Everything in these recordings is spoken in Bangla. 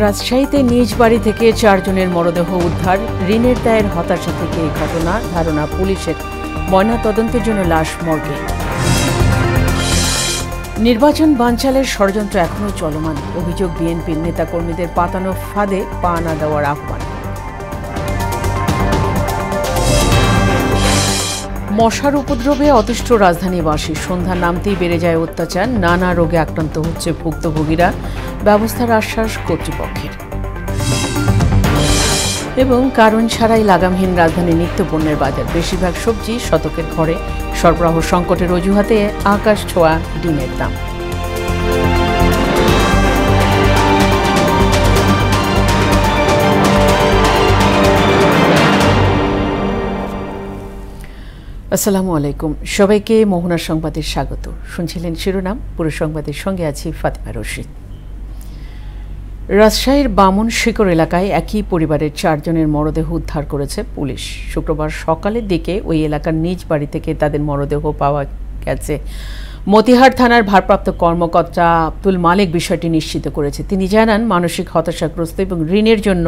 রাজশাহীতে নিজ বাড়ি থেকে 4 জনের মরদেহ উদ্ধার। ঋণের দায়ের হতাশা থেকে এই ঘটনা, ধারণা পুলিশের। ময়নাতদন্তের জন্য লাশ মর্গে। নির্বাচন বানচালের ষড়যন্ত্র এখনও চলমান। অভিযোগ, বিএনপির নেতাকর্মীদের পাতানো ফাঁদে পা না দেওয়ার আহ্বান। মশার উপদ্রবে অতিষ্ঠ রাজধানীবাসী। সন্ধ্যা নামতেই বেড়ে যায় অত্যাচার। নানা রোগে আক্রান্ত হচ্ছে ভুক্তভোগীরা। ব্যবস্থার আশ্বাস কর্তৃপক্ষের। এবং কারণ ছাড়াই লাগামহীন রাজধানীর নিত্যপণ্যের বাজার। বেশিরভাগ সবজি শতকের ঘরে। সরবরাহ সংকটের অজুহাতে আকাশ ছোঁয়া ডিমের দাম। আসসালামু আলাইকুম, সবাইকে মোহনার সংবাদে স্বাগত। শুনছিলেন শিরোনাম, পুরো সংবাদের সঙ্গে আছি ফাতিমা রশিদ। রাজশাহীর বামন শিকর এলাকায় একই পরিবারের 4 জনের মরদেহ উদ্ধার করেছে পুলিশ। শুক্রবার সকালের দিকে ওই এলাকার নিজ বাড়ি থেকে তাদের মরদেহ পাওয়া গেছে। মতিহার থানার ভারপ্রাপ্ত কর্মকর্তা আব্দুল মালিক বিষয়টি নিশ্চিত করেছে। তিনি জানান, মানসিক হতাশাগ্রস্ত এবং ঋণের জন্য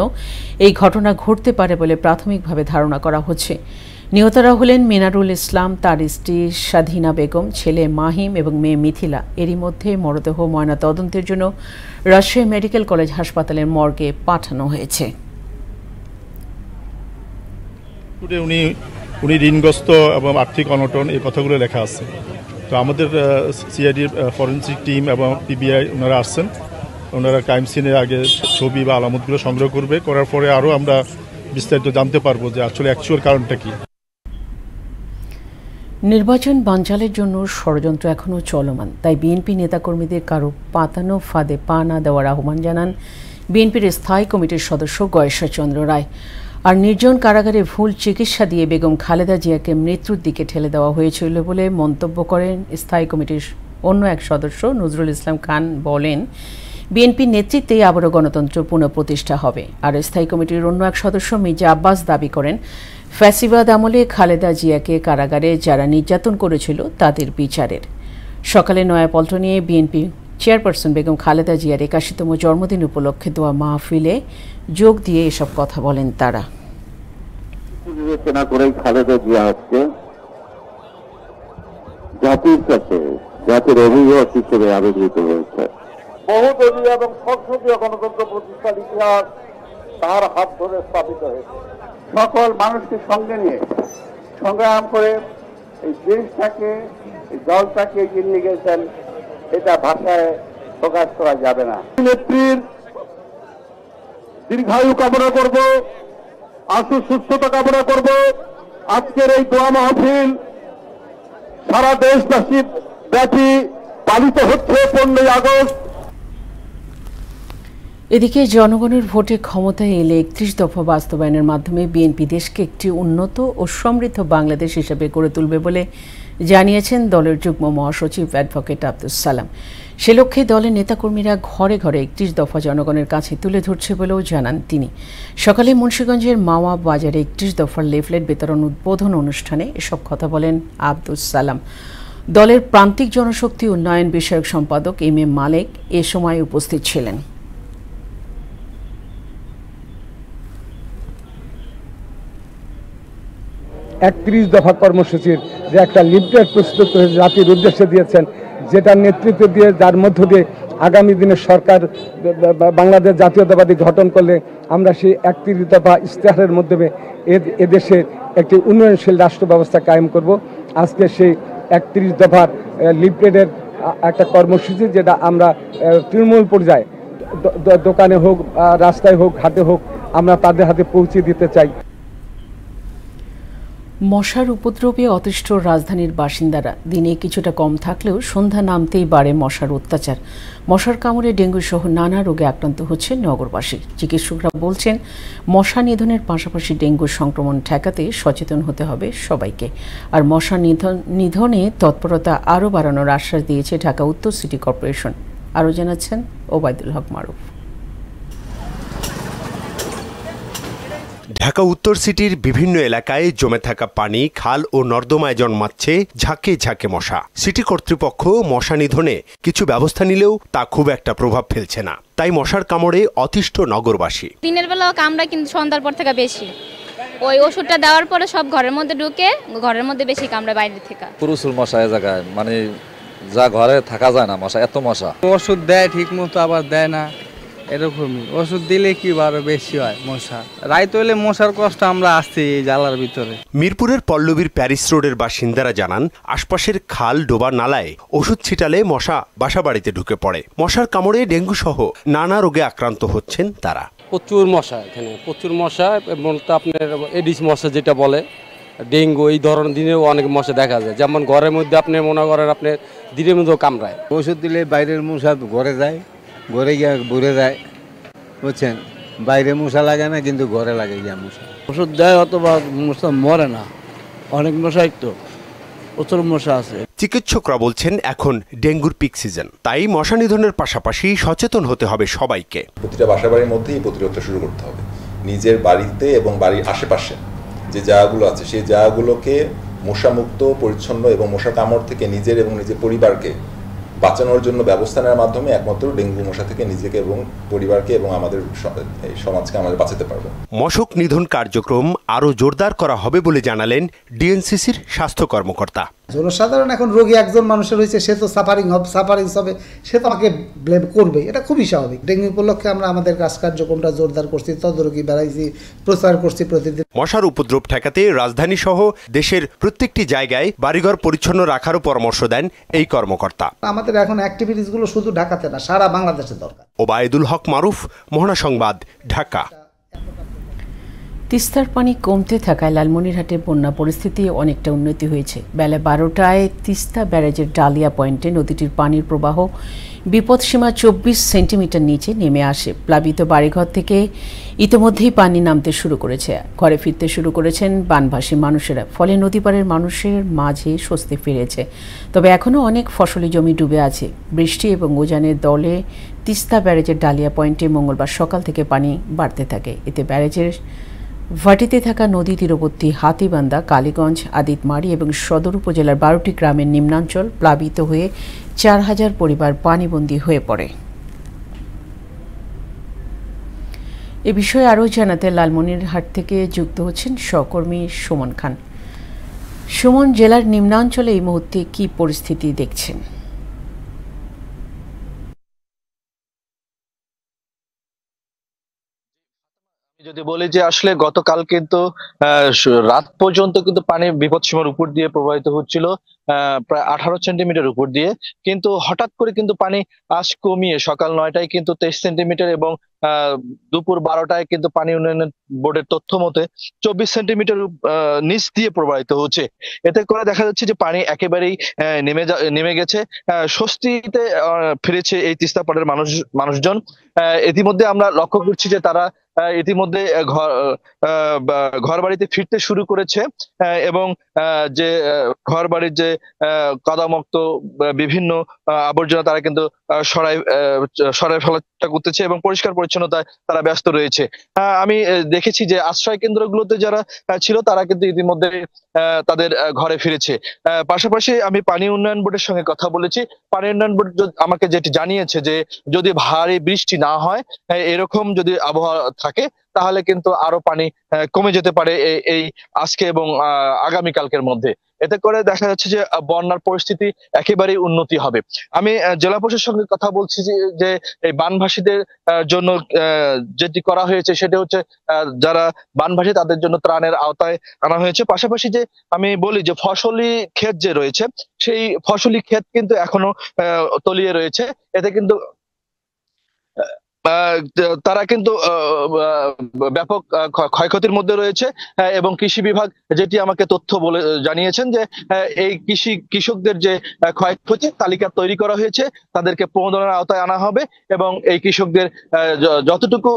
এই ঘটনা ঘটতে পারে বলে প্রাথমিকভাবে ধারণা করা হচ্ছে। নিহতরা হলেন মিনারুল ইসলাম, তার স্ত্রী স্বাধীনা বেগম, ছেলে মাহিম এবং মেয়ে মিথিলা। এরই মধ্যে মরদেহ ময়নাতদন্তের জন্য রাজশাহী মেডিকেল কলেজ হাসপাতালের মর্গে পাঠানো হয়েছে। উনি ঋণগ্রস্ত এবং আর্থিক অনটন, এই কথাগুলো লেখা আছে। তো আমাদের সিআইডির ফরেন্সিক টিম এবং পিবিআই ওনারা আসছেন। ওনারা ক্রাইম সিনের আগে ছবি বা আলামতগুলো সংগ্রহ করবে। করার পরে আরও আমরা বিস্তারিত জানতে পারবো যে আসলে অ্যাকচুয়াল কারণটা কি। নির্বাচন বানচালের জন্য ষড়যন্ত্র এখনও চলমান। তাই বিএনপি নেতাকর্মীদের কারো পাতানো ফাঁদে পা না দেওয়ার আহ্বান জানান বিএনপির স্থায়ী কমিটির সদস্য গয়েশ্বর চন্দ্র রায়। আর নির্জন কারাগারে ভুল চিকিৎসা দিয়ে বেগম খালেদা জিয়াকে মৃত্যুর দিকে ঠেলে দেওয়া হয়েছিল বলে মন্তব্য করেন স্থায়ী কমিটির অন্য এক সদস্য নজরুল ইসলাম খান। বলেন, বিএনপির নেতৃত্বেই আবারও গণতন্ত্র পুনঃপ্রতিষ্ঠা হবে। আর স্থায়ী কমিটির অন্য এক সদস্য মির্জা আব্বাস দাবি করেন, ফ্যাসিবাদ আমলে খালেদা জিয়াকে কারাগারে যারা নির্যাতন করেছিল তাদের বিচারের। সকালে নয়াপল্টনে বিএনপি চেয়ারপারসন বেগম খালেদা জিয়ার 81তম জন্মদিন উপলক্ষে দোয়া মাহফিলে যোগ দিয়ে এসব কথা বলেন তারা। বিবেচনা করেই খালেদা জিয়া হচ্ছে জাতির কাছে জাতির অভিভাবক হিসেবে আবির্ভূত হয়েছে। বহুদলীয় এবং সংসদীয় গণতন্ত্র প্রতিষ্ঠার ইতিহাস তার হাত ধরে স্থাপিত হয়েছে। সকল মানুষকে সঙ্গে নিয়ে সংগ্রাম করে এই দেশটাকে, এই দলটাকে এগিয়ে নিয়ে গেছেন, এটা ভাষায় প্রকাশ করা যাবে না। নেত্রীর দীর্ঘায়ু কামনা করব, আশু সুস্থতা কামনা করব। আজকের এই দোয়া মাহফিল সারা দেশবাসী ব্যাপী পালিত হচ্ছে 15ই আগস্ট। এদিকে জনগণের ভোটে ক্ষমতায় এলে 31 দফা বাস্তবায়নের মাধ্যমে বিএনপি দেশকে একটি উন্নত ও সমৃদ্ধ বাংলাদেশ হিসেবে গড়ে তুলবে বলে জানিয়েছেন দলের যুগ্ম মহাসচিব অ্যাডভোকেট আব্দুস সালাম। সে লক্ষ্যে দলের নেতাকর্মীরা ঘরে ঘরে 31 দফা জনগণের কাছে তুলে ধরছে বলেও জানান তিনি। সকালে মুন্সিগঞ্জের মাওয়া বাজারে 31 দফার লিফলেট বিতরণ উদ্বোধন অনুষ্ঠানে এসব কথা বলেন আব্দুস সালাম। দলের প্রান্তিক জনশক্তি উন্নয়ন বিষয়ক সম্পাদক এম এ মালেক এ সময় উপস্থিত ছিলেন। 31 দফা কর্মসূচির যে একটা লিফলেট প্রস্তুত হয়ে জাতির উদ্দেশ্যে দিয়েছেন, যেটার নেতৃত্ব দিয়ে, যার মধ্য দিয়ে আগামী দিনে সরকার বাংলাদেশ জাতীয়তাবাদী গঠন করলে আমরা সেই 31 দফা ইশতেহারের মাধ্যমে এদেশে একটি উন্নয়নশীল রাষ্ট্র ব্যবস্থা কায়েম করব। আজকে সেই 31 দফার লিফলেটের একটা কর্মসূচি, যেটা আমরা তৃণমূল পর্যায়ে দোকানে হোক, রাস্তায় হোক, হাটে হোক, আমরা তাদের হাতে পৌঁছে দিতে চাই। মশার উপদ্রবে অতিষ্ঠ রাজধানীর বাসিন্দারা। দিনে কিছুটা কম থাকলেও সন্ধ্যা নামতেই বাড়ে মশার অত্যাচার। মশার কামড়ে ডেঙ্গু সহ নানা রোগে আক্রান্ত হচ্ছে নগরবাসী। চিকিৎসকরা বলছেন, মশা নিধনের পাশাপাশি ডেঙ্গুর সংক্রমণ ঠেকাতে সচেতন হতে হবে সবাইকে। আর মশা নিধনে তৎপরতা আরও বাড়ানোর আশ্বাস দিয়েছে ঢাকা উত্তর সিটি কর্পোরেশন। আরও জানাচ্ছেন ওবায়দুল হক মারুফ। ঢাকা উত্তর সিটির বিভিন্ন এলাকায় জমে থাকা পানি, খাল ও নর্দমায় জন্মাচ্ছে ঝাঁকে ঝাঁকে মশা। সিটি কর্তৃপক্ষ মশা নিধনে কিছু ব্যবস্থা নিলেও তা খুব একটা প্রভাব ফেলছে না। তাই মশার কামড়ে অতিষ্ঠ নগরবাসী। দিনের বেলাও কামড়ায়, কিন্তু সন্ধ্যার পর থেকে বেশি। ওই ওষুধটা দেওয়ার পরে সব ঘরের মধ্যে ঢুকে, ঘরের মধ্যে বেশি কামড়ায় বাইরে থেকে। প্রচুর মশা এই জায়গায়, মানে যা ঘরে থাকা যায় না, মশা এত মশা। ওষুধ দেয় ঠিক মতো, আবার দেয় না, এরকমই। ওষুধ দিলে কি আরো বেশি হয় মশা। রাত হইলে মশার কষ্ট আমরা আসছি এই জ্বালার ভিতরে। মিরপুরের পল্লবীর প্যারিস রোডের বাসিন্দারা জানান, আশপাশের খাল ডোবা নালায় ওষুধ ছিটালে মশা বাসাবাড়িতে ঢুকে পড়ে। মশার কামড়ে ডেঙ্গু সহ নানা রোগে আক্রান্ত হচ্ছেন তারা। প্রচুর মশা, এখানে প্রচুর মশা, বলতে আপনার এডিস মশা যেটা বলে, ডেঙ্গু, এই ধরনের দিনেও অনেক মশা দেখা যায়। যেমন ঘরের মধ্যে আপনি মনে করেন আপনার দিনের মধ্যেও কামড়ায়। ওষুধ দিলে বাইরের মশা ঘরে যায়, ঘরে গিয়ে ঘুরে যায়, বুঝছেন। বাইরে মশা লাগে না, কিন্তু ঘরে লাগে গিয়া মশা। ওষুধ দেয় অথবা মশা মরে না, অনেক মশাই তো প্রচুর মশা আছে। চিকিৎসকরা বলছেন এখন ডেঙ্গুর পিক সিজন, তাই মশা নিধনের পাশাপাশি সচেতন হতে হবে সবাইকে। প্রতিটা বাসাবাড়ির মধ্যেই প্রতিরোধটা শুরু করতে হবে। নিজের বাড়িতে এবং বাড়ির আশেপাশে যে জায়গাগুলো আছে সেই জায়গাগুলোকে মশামুক্ত, পরিচ্ছন্ন এবং মশা কামড় থেকে নিজের এবং নিজের পরিবারকে বাঁচানোর জন্য ব্যবস্থা নেওয়ার মাধ্যমে একমাত্র ডেঙ্গু মশা থেকে নিজেকে এবং পরিবারকে এবং আমাদের সমাজকে আমাদের বাঁচাতে পারবো। মশক নিধন কার্যক্রম আরও জোরদার করা হবে বলে জানালেন ডিএনসিসির স্বাস্থ্য কর্মকর্তা। জনসাধারণ এখন রোগী একজন মানুষের হয়েছে, সে তো সাফারিং হবে, সে তো আমাকে ব্লেম করবে, এটা খুবই স্বাভাবিক। ডেঙ্গু উপলক্ষে আমরা আমাদের কাজ কার্যক্রমটা জোরদার করছি, তদারকি বাড়াইছি, প্রচার করছি প্রতিদিন। মশার উপদ্রব ঠেকাতে রাজধানী সহ দেশের প্রত্যেকটি জায়গায় বাড়িঘর পরিচ্ছন্ন রাখারও পরামর্শ দেন এই কর্মকর্তা। আমাদের এখন অ্যাক্টিভিটিসগুলো শুধু ঢাকাতে না, সারা বাংলাদেশে দরকার। ওবায়দুল হক মারুফ, মোহনা সংবাদ, ঢাকা। তিস্তার পানি কমতে থাকায় লালমনিরহাটে বন্যা পরিস্থিতি অনেকটা উন্নতি হয়েছে। বেলা 12টায় তিস্তা ব্যারেজের ডালিয়া পয়েন্টে নদীটির পানির প্রবাহ বিপদসীমা 24 সেন্টিমিটার নিচে নেমে আসে। প্লাবিত বাড়িঘর থেকে ইতিমধ্যেই পানি নামতে শুরু করেছে, ঘরে ফিরতে শুরু করেছেন বানভাসী মানুষেরা। ফলে নদীপাড়ের মানুষের মাঝে স্বস্তি ফিরেছে। তবে এখনও অনেক ফসলি জমি ডুবে আছে। বৃষ্টি এবং উজানের দলে তিস্তা ব্যারেজের ডালিয়া পয়েন্টে মঙ্গলবার সকাল থেকে পানি বাড়তে থাকে। এতে ব্যারেজের ভাটিতে থাকা নদী তীরবর্তী হাতিবান্ধা, কালীগঞ্জ, আদিতমারি এবং সদর উপজেলার 12টি গ্রামের নিম্নাঞ্চল প্লাবিত হয়ে 4000 পরিবার পানিবন্দী হয়ে পড়ে। এ বিষয়ে আরও জানাতে লালমনিরহাট থেকে যুক্ত হচ্ছেন সহকর্মী সুমন খান। সুমন, জেলার নিম্নাঞ্চলে এই মুহূর্তে কি পরিস্থিতি দেখছেন? যদি বলি যে আসলে গতকাল কিন্তু রাত পর্যন্ত কিন্তু পানি বিপদসীমার উপর দিয়ে প্রবাহিত হচ্ছিল, প্রায় 18 সেন্টিমিটার উপর দিয়ে। কিন্তু হঠাৎ করে কিন্তু পানি আজ কমিয়ে সকাল 9টায় কিন্তু 23 সেন্টিমিটার এবং দুপুর 12টায় কিন্তু পানি উন্নয়ন বোর্ডের তথ্য মতে 24 সেন্টিমিটার নিচ দিয়ে প্রবাহিত হচ্ছে। এতে করে দেখা যাচ্ছে যে পানি একেবারেই নেমে গেছে। স্বস্তিতে ফিরেছে এই তিস্তাপাড়ের মানুষজন। ইতিমধ্যে আমরা লক্ষ্য করছি যে তারা ইতিমধ্যে ঘর বাড়িতে ফিরতে শুরু করেছে এবং যে ঘর বাড়ির যে কাদামুক্ত বিভিন্ন আবর্জনা তারা কিন্তু সরাই ফেলার চেষ্টা করতেছে এবং পরিষ্কার পরিচ্ছন্নতায় তারা ব্যস্ত রয়েছে। আমি দেখেছি যে আশ্রয় কেন্দ্রগুলোতে যারা ছিল তারা কিন্তু ইতিমধ্যে তাদের ঘরে ফিরেছে। পাশাপাশি আমি পানি উন্নয়ন বোর্ডের সঙ্গে কথা বলেছি। পানি উন্নয়ন বোর্ড আমাকে যেটি জানিয়েছে যে যদি ভারী বৃষ্টি না হয়, এরকম যদি আবহাওয়া থাকে, তাহলে কিন্তু আরো পানি কমে যেতে পারে এই আজকে এবং আগামীকালকের মধ্যে। এতে করে দেখা যাচ্ছে যে বন্যার পরিস্থিতি একেবারেই উন্নতি হবে। আমি জেলা প্রশাসনের সঙ্গে কথা বলছি যে এই বানভাসীদের জন্য যেটি করা হয়েছে সেটা হচ্ছে যারা বানভাসী তাদের জন্য ত্রাণের আওতায় আনা হয়েছে। পাশাপাশি যে আমি বলি যে ফসলি ক্ষেত যে রয়েছে সেই ফসলি ক্ষেত কিন্তু এখনো তলিয়ে রয়েছে। এতে কিন্তু তারা কিন্তু ব্যাপক ক্ষয়ক্ষতির মধ্যে রয়েছে এবং কৃষি বিভাগ যেটি আমাকে তথ্য বলে জানিয়েছেন যে এই কৃষকদের যে ক্ষয়ক্ষতি তালিকা তৈরি করা হয়েছে, তাদেরকে প্রণোদনার আওতায় আনা হবে এবং এই কৃষকদের যতটুকু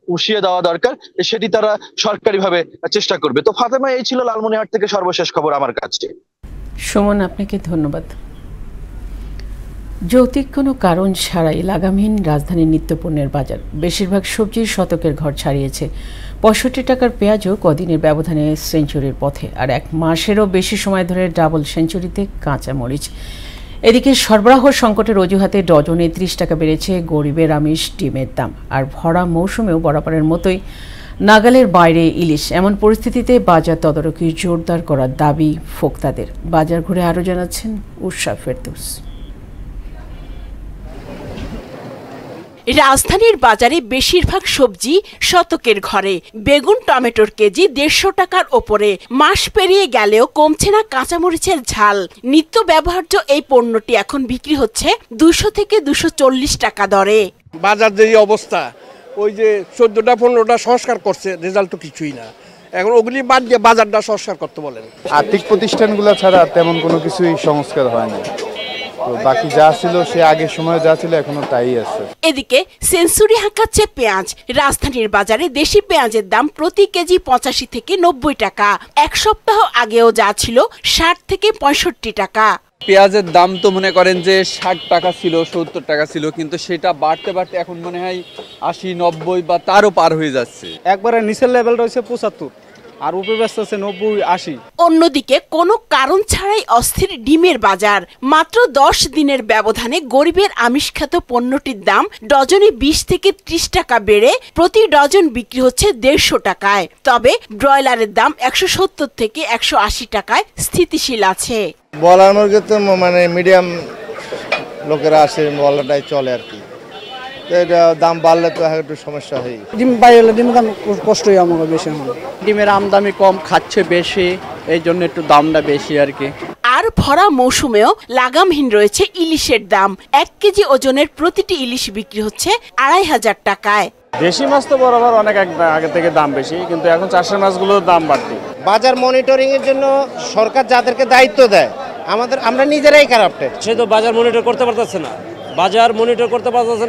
পুষিয়ে দেওয়া দরকার সেটি তারা সরকারিভাবে চেষ্টা করবে। তো ফাতেমা, এই ছিল লালমনিরহাট থেকে সর্বশেষ খবর আমার কাছে। সুমন, আপনাকে ধন্যবাদ। যৌক্তিক কোনো কারণ ছাড়াই লাগামহীন রাজধানীর নিত্যপণ্যের বাজার। বেশিরভাগ সবজির শতকের ঘর ছাড়িয়েছে। 65 টাকার পেঁয়াজও কদিনের ব্যবধানে সেঞ্চুরির পথে, আর 1 মাসেরও বেশি সময় ধরে ডাবল সেঞ্চুরিতে কাঁচা মরিচ। এদিকে সরবরাহ সংকটের অজুহাতে ডজনে ৩০ টাকা বেড়েছে গরিবের আমিষ ডিমের দাম। আর ভরা মৌসুমেও বরাবরের মতোই নাগালের বাইরে ইলিশ। এমন পরিস্থিতিতে বাজার তদারকি জোরদার করার দাবি ভোক্তাদের। বাজার ঘুরে আরও জানাচ্ছেন উষা ফেরদৌস। রাজধানীর বাজারে বেশিরভাগ সবজি শতকের ঘরে। বেগুন টমেটোর কেজি 150 টাকার ওপরে। মাস পেরিয়ে গেলেও কমছে না কাঁচামরিচের ঝাল। নিত্য ব্যবহার্য এই পণ্যটি এখন বিক্রি হচ্ছে 200 থেকে 240 টাকা দরে। বাজার যে অবস্থা, ওই যে 14টা 15টা সংস্কার করছে, রেজাল্ট তো কিছুই না। এখন ওগুলি বাদ দিয়ে বাজারটা সংস্কার করতে বলেন। আর্থিক প্রতিষ্ঠানগুলো ছাড়া তেমন কোনো কিছুই সংস্কার হয় না। বাকি যা ছিল সে আগের সময় যা ছিল এখনো তাই আছে। এদিকে সেঞ্চুরি হাঁকাচ্ছে পেঁয়াজ। রাজধানীর বাজারে দেশি পেঁয়াজের দাম প্রতি কেজি 85 থেকে 90 টাকা। এক সপ্তাহ আগেও যা ছিল 60 থেকে 65 টাকা। পেঁয়াজের দাম তো মনে করেন যে 60 টাকা ছিল, 70 টাকা ছিল, কিন্তু সেটা বাড়তে বাড়তে এখন মনে হয় 80, 90 বা তারও পার হয়ে যাচ্ছে। একবারে নিচের লেভেল রয়েছে 75 আর উপরে ব্যস্ত আছে 90, 80। অন্যদিকে কোনো কারণ ছাড়াই অস্থির ডিমের বাজার। মাত্র 10 দিনের ব্যবধানে গরিবের আমিষখ্যাত পণ্যটির দাম ডজনে 20 থেকে 30 টাকা বেড়ে প্রতি ডজন বিক্রি হচ্ছে 150 টাকায়। তবে ব্রয়লারের দাম 170 থেকে 180 টাকায় স্থিতিশীল আছে। বলার মুরগি তো মানে মিডিয়াম লোকেরা আসে, বলাটাই চলে আর কি। এটা দাম বাড়লে তো একটু সমস্যা হয়। ডিম বাইরে ডিমের দাম কষ্টই আমার বেশি হয়। ডিমের আমদানি কম, খাচ্ছে বেশি, এই জন্য একটু দামটা বেশি আর কি। আর ভরা মৌসুমেও লাগামহীন রয়েছে ইলিশের দাম। 1 কেজি ওজনের প্রতিটি ইলিশ বিক্রি হচ্ছে 2500 টাকায়। দেশি মাছ তো বরাবর অনেক আগে থেকে দাম বেশি, কিন্তু এখন চাষের মাছগুলোর দাম বাড়তি। বাজার মনিটরিং এর জন্য সরকার যাদেরকে দায়িত্ব দেয়, আমরা নিজেরাই কারাপ্টেড। সে তো বাজার মনিটর করতে পারতেছে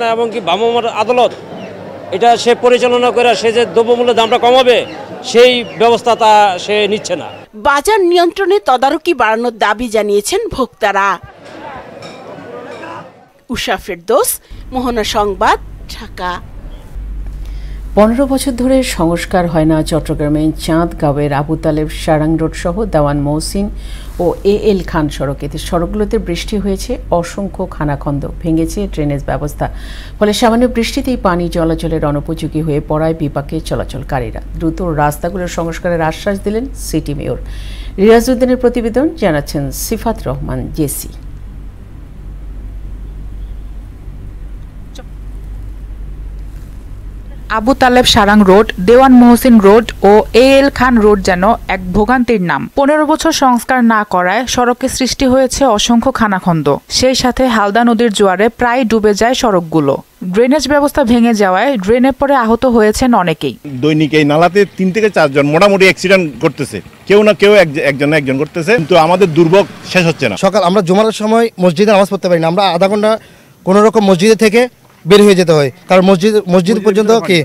না, এবং কি ভ্রাম্যমাণ আদালত এটা সে পরিচালনা করে সে যে দ্রব্যমূল্যের দামটা কমাবে সেই ব্যবস্থা তা সে নিচ্ছে না। বাজার নিয়ন্ত্রণে তদারকি বাড়ানোর দাবি জানিয়েছেন ভোক্তারা। উষা ফেরদৌস, মোহনা সংবাদ, ঢাকা। 15 বছর ধরে সংস্কার হয় না চট্টগ্রামের চাঁদগাঁওয়ের আবু তালেব সারাং রোড সহ দেওয়ান মহসিন ও এল খান সড়ক। এতে সড়কগুলোতে বৃষ্টি হয়েছে, অসংখ্য খানাখন্দ, ভেঙেছে ড্রেনেজ ব্যবস্থা। ফলে সামান্য বৃষ্টিতেই পানি চলাচলের অনুপযোগী হয়ে পড়ায় বিপাকে চলাচলকারীরা। দ্রুত রাস্তাগুলোর সংস্কারের আশ্বাস দিলেন সিটি মেয়র। রিয়াজউদ্দিনের প্রতিবেদন, জানাচ্ছেন সিফাত রহমান জেসি। আবু তালেব সারাং রোড, দেওয়ান মহসিন রোড ও এল খান রোড যেন এক ভোগান্তির নাম। 15 বছর সংস্কার না করায় সড়কে সৃষ্টি হয়েছে অসংখ্য খানাখন্দ। সেই সাথে হালদা নদীর জোয়ারে প্রায় ডুবে যায় সড়কগুলো। ড্রেনেজ ব্যবস্থা ভেঙে যাওয়ায় ড্রেনে পড়ে আহত হয়েছেন অনেকেই। দৈনিক এই নালাতে 3 থেকে 4 জন মোটামুটি অ্যাক্সিডেন্ট করতেছে, কেউ না কেউ একজন করতেছে, কিন্তু আমাদের দুর্ভোগ শেষ হচ্ছে না। সকাল আমরা জুমার সময় মসজিদে নামাজ পড়তে পারি না, আমরা আধা ঘন্টা কোনো রকম মসজিদে থেকে বের হয়ে যেতে হয়, কারণ মসজিদ পর্যন্ত কি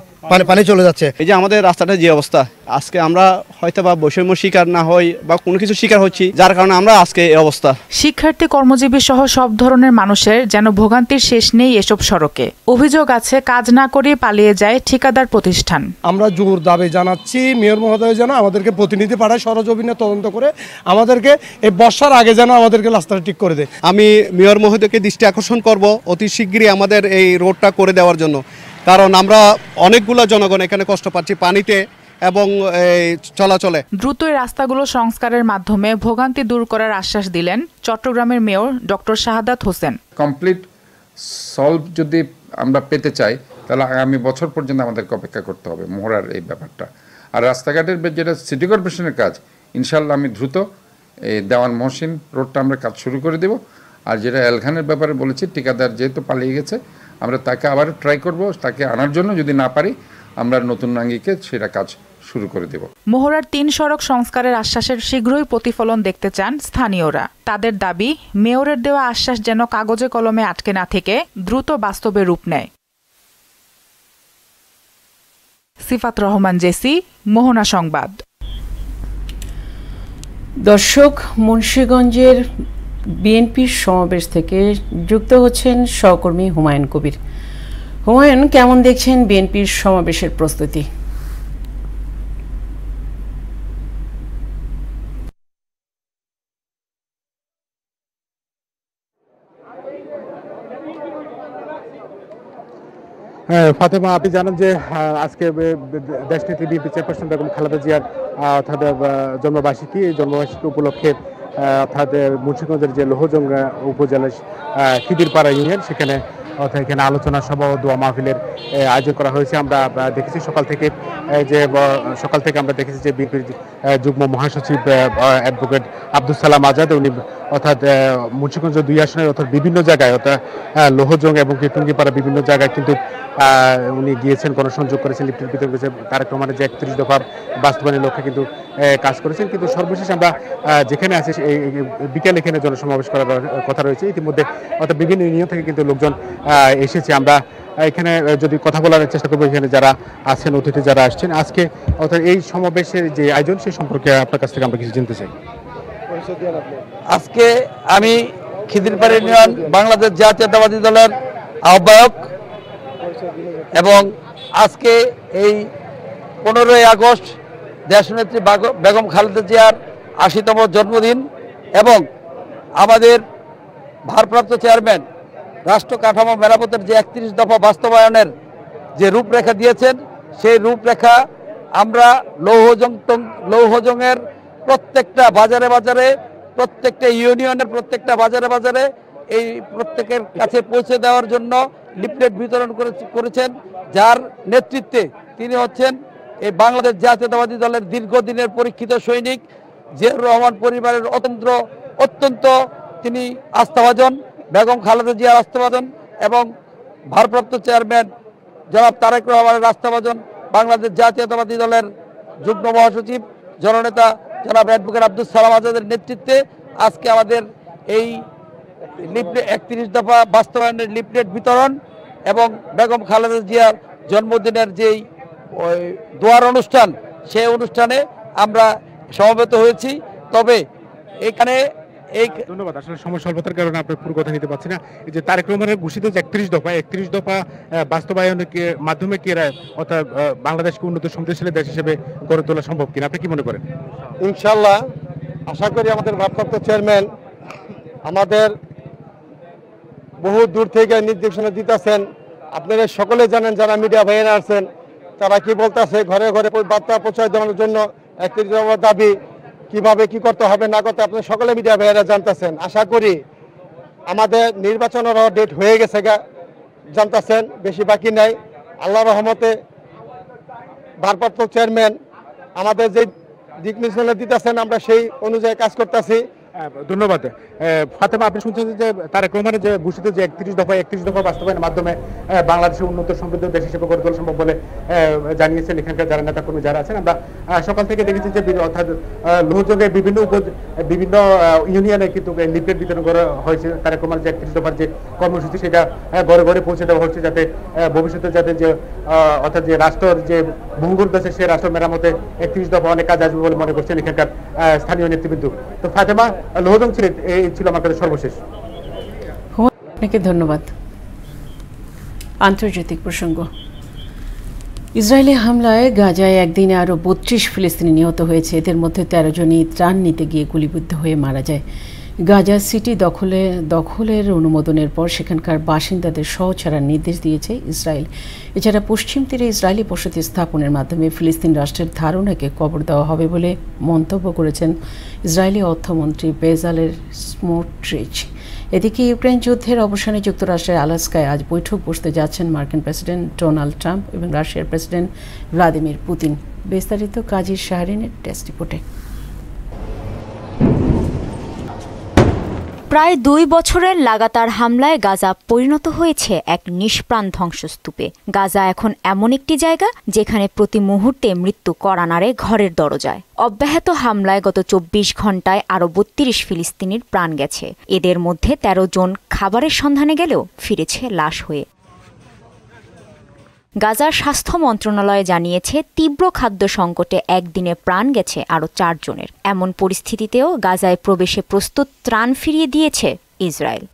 পানি চলে যাচ্ছে। এই যে আমাদের রাস্তাটা যে অবস্থা, আজকে আমরা হয়তো বা বৈষম্য শিকার না হই বা কোনো কিছু শিকার হচ্ছি, যার কারণে আমরা আজকে এই অবস্থা। শিক্ষার্থী, কর্মজীবী সহ সব ধরনের মানুষের যেন ভোগান্তির শেষ নেই এসব সড়কে। অভিযোগ আছে কাজ না করে পালিয়ে যায় ঠিকাদার প্রতিষ্ঠান। আমরা জোর দাবি জানাচ্ছি মেয়র মহোদয় যেন আমাদেরকে প্রতিনিধি পাঠায়, সরজমিনে তদন্ত করে আমাদেরকে এই বর্ষার আগে যেন আমাদেরকে রাস্তাটা ঠিক করে দেয়। আমি মেয়র মহোদয়কে দৃষ্টি আকর্ষণ করব অতি শিগগিরই আমাদের এই রোডটা করে দেওয়ার জন্য, কারণ আমরা অনেকগুলো জনগণ এখানে কষ্ট পাচ্ছি পানিতে এবং চলাচলে। দ্রুত এই রাস্তাগুলো সংস্কারের মাধ্যমে ভোগান্তি দূর করার আশ্বাস দিলেন চট্টগ্রামের mayor doctor Shahadat Hossain. Complete solve যদি আমরা পেতে চাই তাহলে আগামী বছর পর্যন্ত আমাদেরকে অপেক্ষা করতে হবে মোহরার এই ব্যাপারটা। আর রাস্তাঘাটের যেটা সিটি কর্পোরেশনের কাজ, ইনশাল্লাহ আমি দ্রুত এই দেওয়ান মহসিন রোডটা আমরা কাজ শুরু করে দেব। আর যেটা এলখানের ব্যাপারে বলেছি, ঠিকাদার যেহেতু পালিয়ে গেছে, আমরা তাকে আবার ট্রাই করব, তাকে আনার জন্য। যদি না পারি আমরা নতুন আঙ্গিকে সেটা কাজ শুরু করে দেব। মোহরার 3 সড়ক সংস্কারের আশ্বাসের শীঘ্রই প্রতিফলন দেখতে চান স্থানীয়রা। তাদের দাবি, মেয়রের দেওয়া আশ্বাস যেন কাগজে কলমে আটকে না থেকে দ্রুত বাস্তবে রূপ নেয়। সিফাত রহমান জেসি, মোহনা সংবাদ। দর্শক, মুন্সিগঞ্জের বিএনপির সমাবেশ থেকে যুক্ত হচ্ছেন সহকর্মী হুমায়ুন কবির। হুমায়ুন, কেমন দেখছেন বিএনপির সমাবেশের প্রস্তুতি? ফাতেমা, আপনি জানেন যে আজকে দেশনেত্রী বিএনপি চেয়ারপারসন বেগম খালেদা জিয়ার অর্থাৎ জন্মবার্ষিকী, এই জন্মবার্ষিকী উপলক্ষে অর্থাৎ মুন্সিগঞ্জের যে লোহজং উপজেলার খিদিরপাড়া ইউনিয়ন, সেখানে অর্থাৎ এখানে আলোচনা সভা ও দোয়া মাহফিলের আয়োজন করা হয়েছে। আমরা দেখেছি সকাল থেকে আমরা দেখেছি যে বিএনপির যুগ্ম মহাসচিব অ্যাডভোকেট আব্দুল সালাম আজাদ, উনি অর্থাৎ মুন্সিগঞ্জ 2 আসনের অর্থাৎ বিভিন্ন জায়গায় অর্থাৎ লোহজং এবং টুঙ্গিপাড়া বিভিন্ন জায়গায় কিন্তু উনি গিয়েছেন, গণসংযোগ করেছেন, লিফলেট বিতরণ করেছেন, তারেক রহমানের যে 31 দফা বাস্তবায়নের লক্ষ্যে কিন্তু কাজ করেছেন। কিন্তু সর্বশেষ আমরা যেখানে আছি বিকেল এখানে জনসমাবেশ করার কথা রয়েছে। ইতিমধ্যে অর্থাৎ বিভিন্ন ইউনিয়ন থেকে কিন্তু লোকজন এসেছে। আমরা এখানে যদি কথা বলার চেষ্টা করবো, এখানে যারা আছেন, অতিথি যারা আসছেন আজকে, অর্থাৎ এই সমাবেশের যে আয়োজন সেই সম্পর্কে আপনার কাছ থেকে আমরা কিছু জানতে চাই। আজকে আমি খিদিরপাড়া ইউনিয়ন বাংলাদেশ জাতীয়তাবাদী দলের আহ্বায়ক এবং আজকে এই 15ই আগস্ট দেশনেত্রী বেগম খালেদা জিয়ার 80তম জন্মদিন এবং আমাদের ভারপ্রাপ্ত চেয়ারম্যান রাষ্ট্র কাঠামো মেরামতের যে 31 দফা বাস্তবায়নের যে রূপরেখা দিয়েছেন, সেই রূপরেখা আমরা লৌহজংয়ের প্রত্যেকটা বাজারে বাজারে, প্রত্যেকটা ইউনিয়নের প্রত্যেকটা বাজারে বাজারে এই প্রত্যেকের কাছে পৌঁছে দেওয়ার জন্য লিফলেট বিতরণ করেছেন, যার নেতৃত্বে তিনি হচ্ছেন এই বাংলাদেশ জাতীয়তাবাদী দলের দীর্ঘদিনের পরীক্ষিত সৈনিক জিয়াউর রহমান পরিবারের অত্যন্ত তিনি আস্থাভাজন, বেগম খালেদা জিয়ার আস্থাভাজন এবং ভারপ্রাপ্ত চেয়ারম্যান জনাব তারেক রহমানের আস্থাভাজন, বাংলাদেশ জাতীয়তাবাদী দলের যুগ্ম মহাসচিব জননেতা জনাব অ্যাডভোকেট আব্দুল সালাম আজাদের নেতৃত্বে আজকে আমাদের এই লিফলেট 31 দফা বাস্তবায়নের লিফলেট বিতরণ এবং বেগম খালেদা জিয়ার জন্মদিনের যেই দোয়ার অনুষ্ঠান, সেই অনুষ্ঠানে আমরা সমবেত হয়েছি। তবে এখানে ধন্যবাদ। আসলে সময় স্বল্পতার কারণে আপনার পুরো কথা নিতে পারছি না। এই যে তারেক রহমানের ঘোষিত যে 31 দফা বাস্তবায়নের মাধ্যমে কি অর্থাৎ বাংলাদেশকে উন্নত সমৃদ্ধশালী দেশ হিসেবে গড়ে তোলা সম্ভব কিনা, আপনি কি মনে করেন? ইনশাল্লাহ আশা করি আমাদের ভারপ্রাপ্ত চেয়ারম্যান আমাদের বহু দূর থেকে নির্দেশনা দিতেছেন। আপনারা সকলে জানেন, যারা মিডিয়া ভাইয়েরা আছেন তারা কি বলতেছে, ঘরে ঘরে বার্তা পৌঁছায় দেওয়ার জন্য 31 দফা দাবি কিভাবে কি করতে হবে না করতে আপনারা সকলে মিডিয়া ভাইয়েরা জানতেছেন। আশা করি আমাদের নির্বাচনেরও ডেট হয়ে গেছে জানতেছেন, বেশি বাকি নাই। আল্লাহ রহমতে ভারপ্রাপ্ত চেয়ারম্যান আমাদের যে দিক নির্দেশনা দিতেছেন, আমরা সেই অনুযায়ী কাজ করতেছি। ধন্যবাদ। ফাতেমা, আপনি শুনছেন যে তারেক রহমানের যে ঘোষিত যে 31 দফা বাস্তবায়নের মাধ্যমে বাংলাদেশের উন্নত সমৃদ্ধ দেশ হিসেবে গড়ে তোলা সম্ভব বলে জানিয়েছেন এখানকার যারা নেতা কর্মী যারা আছেন। আমরা সকাল থেকে দেখেছি যে অর্থাৎ লোহজংয়ের বিভিন্ন ইউনিয়নে কিন্তু লিফলেট বিতরণ করা হয়েছে। তারেক রহমানের যে 31 দফার যে কর্মসূচি, সেটা ঘরে ঘরে পৌঁছে দেওয়া হচ্ছে, যাতে ভবিষ্যতে যাতে যে অর্থাৎ যে রাষ্ট্রের যে ভঙ্গুর দেশে সেই রাষ্ট্র মেরামতে 31 দফা অনেক কাজ আসবে বলে মনে করছেন এখানকার স্থানীয় নেতৃবৃন্দ। তো ফাতেমা, লোহজং ছিল আমার কাছে সর্বশেষ। আপনাকে ধন্যবাদ। আন্তর্জাতিক প্রসঙ্গ। ইসরায়েলি হামলায় গাজায় একদিনে আরও 32 ফিলিস্তিনি নিহত হয়েছে। এদের মধ্যে 13 জনই ত্রাণ নিতে গিয়ে গুলিবিদ্ধ হয়ে মারা যায়। গাজা সিটি দখলের অনুমোদনের পর সেখানকার বাসিন্দাদের সহ ছাড়ার নির্দেশ দিয়েছে ইসরায়েল। এছাড়া পশ্চিম তীরে ইসরায়েলি বসতি স্থাপনের মাধ্যমে ফিলিস্তিন রাষ্ট্রের ধারণাকে কবর দেওয়া হবে বলে মন্তব্য করেছেন ইসরায়েলি অর্থমন্ত্রী বেজালের স্মোট্রিচ। এদিকে ইউক্রেন যুদ্ধের অবসানে যুক্তরাষ্ট্রের আলাস্কায় আজ বৈঠক বসতে যাচ্ছেন মার্কিন প্রেসিডেন্ট ডোনাল্ড ট্রাম্প এবং রাশিয়ার প্রেসিডেন্ট ভ্লাদিমির পুতিন। বিস্তারিত কাজী শাহরিনের টেস্ট রিপোর্টে। প্রায় 2 বছরের লাগাতার হামলায় গাজা পরিণত হয়েছে এক নিষ্প্রাণ ধ্বংসস্তূপে। গাজা এখন এমন একটি জায়গা যেখানে প্রতি মুহূর্তে মৃত্যু কড়া নাড়ে ঘরের দরজায়। অব্যাহত হামলায় গত 24 ঘণ্টায় আরও 32 ফিলিস্তিনির প্রাণ গেছে। এদের মধ্যে 13 জন খাবারের সন্ধানে গেলেও ফিরেছে লাশ হয়ে। গাজার স্বাস্থ্য মন্ত্রণালয় জানিয়েছে তীব্র খাদ্য সংকটে একদিনে প্রাণ গেছে আরও 4 জনের। এমন পরিস্থিতিতেও গাজায় প্রবেশে প্রস্তুত ত্রাণ ফিরিয়ে দিয়েছে ইসরায়েল।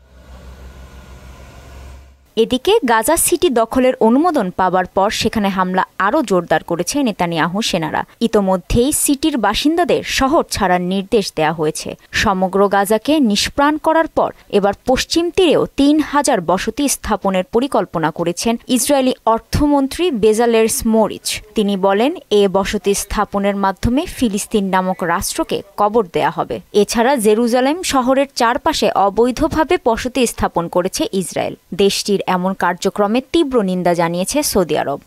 এদিকে গাজা সিটি দখলের অনুমোদন পাবার পর সেখানে হামলা আরও জোরদার করেছে নেতানিয়াহু সেনারা। ইতোমধ্যেই সিটির বাসিন্দাদের শহর ছাড়ার নির্দেশ দেয়া হয়েছে। সমগ্র গাজাকে নিষ্প্রাণ করার পর এবার পশ্চিম তীরেও ৩,০০০ বসতি স্থাপনের পরিকল্পনা করেছেন ইসরায়েলি অর্থমন্ত্রী বেজালের স্মোরিচ। তিনি বলেন, এ বসতি স্থাপনের মাধ্যমে ফিলিস্তিন নামক রাষ্ট্রকে কবর দেয়া হবে। এছাড়া জেরুজালেম শহরের চারপাশে অবৈধভাবে বসতি স্থাপন করেছে ইসরায়েল। দেশটির এমন কার্যক্রমে তীব্র নিন্দা জানিয়েছে সৌদি আরব।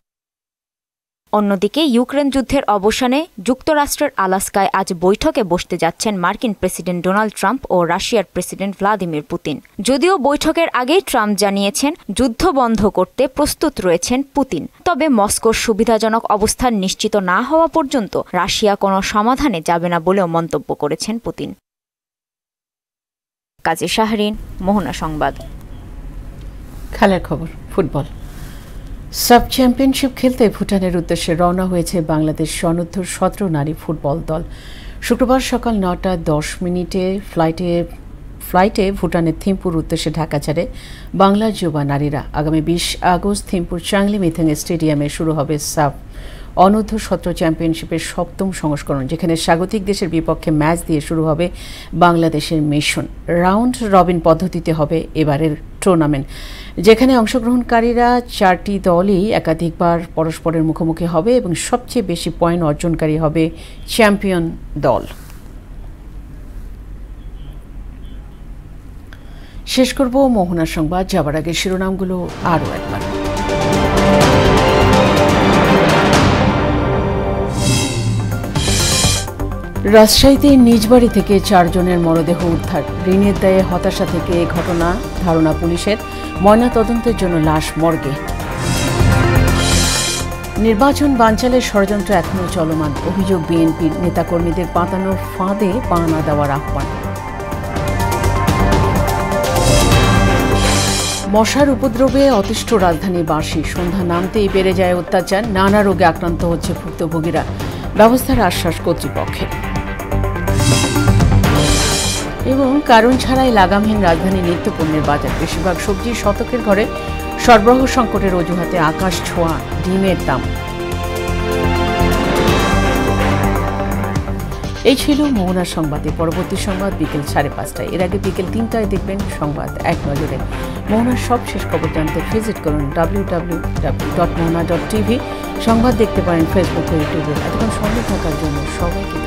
অন্যদিকে ইউক্রেন যুদ্ধের অবসানে যুক্তরাষ্ট্রের আলাস্কায় আজ বৈঠকে বসতে যাচ্ছেন মার্কিন প্রেসিডেন্ট ডোনাল্ড ট্রাম্প ও রাশিয়ার প্রেসিডেন্ট ভ্লাদিমির পুতিন। যদিও বৈঠকের আগেই ট্রাম্প জানিয়েছেন যুদ্ধ বন্ধ করতে প্রস্তুত রয়েছেন পুতিন, তবে মস্কোর সুবিধাজনক অবস্থান নিশ্চিত না হওয়া পর্যন্ত রাশিয়া কোনো সমাধানে যাবে না বলেও মন্তব্য করেছেন পুতিন। কাজী শাহরিন, মোহনা সংবাদ। খেলার খবর, ফুটবল। সাব চ্যাম্পিয়নশিপ খেলতে ভুটানের উদ্দেশ্যে রওনা হয়েছে বাংলাদেশ অনূর্ধ্ব 17 নারী ফুটবল দল। শুক্রবার সকাল 9:10 ফ্লাইটে ভুটানের থিম্পুর উদ্দেশ্যে ঢাকা ছাড়ে বাংলা যুবা নারীরা। আগামী 20 আগস্ট থিম্পুর চাংলি মিথেং স্টেডিয়ামে শুরু হবে সাব অনূর্ধ্ব 17 চ্যাম্পিয়নশিপের 7ম সংস্করণ, যেখানে স্বাগতিক দেশের বিপক্ষে ম্যাচ দিয়ে শুরু হবে বাংলাদেশের মিশন। রাউন্ড রবিন পদ্ধতিতে হবে এবারের টুর্নামেন্ট, যেখানে অংশগ্রহণকারীরা 4টি দলই একাধিকবার পরস্পরের মুখোমুখি হবে এবং সবচেয়ে বেশি পয়েন্ট অর্জনকারী হবে চ্যাম্পিয়ন দল। শেষ করব মোহনা সংবাদ, যাবার আগে শিরোনামগুলো আরও একবার। রাজশাহীতে নিজ বাড়ি থেকে 4 জনের মরদেহ উদ্ধার। ঋণের দায়ে হতাশা থেকে এ ঘটনা, ধারণা পুলিশের। ময়নাতদন্তের জন্য লাশ মর্গে। নির্বাচন বানচালের ষড়যন্ত্র এখনও চলমান, অভিযোগ বিএনপির। নেতাকর্মীদের পাতানোর ফাঁদে পা না দেওয়ার আহ্বান। মশার উপদ্রবে অতিষ্ঠ রাজধানীবাসী। সন্ধ্যা নামতেই বেড়ে যায় অত্যাচার, নানা রোগে আক্রান্ত হচ্ছে ভুক্তভোগীরা। ব্যবস্থার আশ্বাস কর্তৃপক্ষের। এবং কারণ ছাড়াই লাগামহীন রাজধানী নিত্যপণ্যের বাজার। বেশিরভাগ সবজি শতকের ঘরে সরবরাহ সংকটের অজুহাতে আকাশ ছোঁয়া ডিমের দাম। এই ছিল মোহনার সংবাদে। পরবর্তী সংবাদ বিকেল 5:30। এর আগে বিকেল 3টায় দেখবেন সংবাদ এক নজরে। মোহনার সব শেষ খবর জানতে ভিজিট করুন www.mohana.tv। সংবাদ দেখতে পারেন ফেসবুক ও ইউটিউবে। এতক্ষণ সঙ্গে থাকার জন্য সবাইকে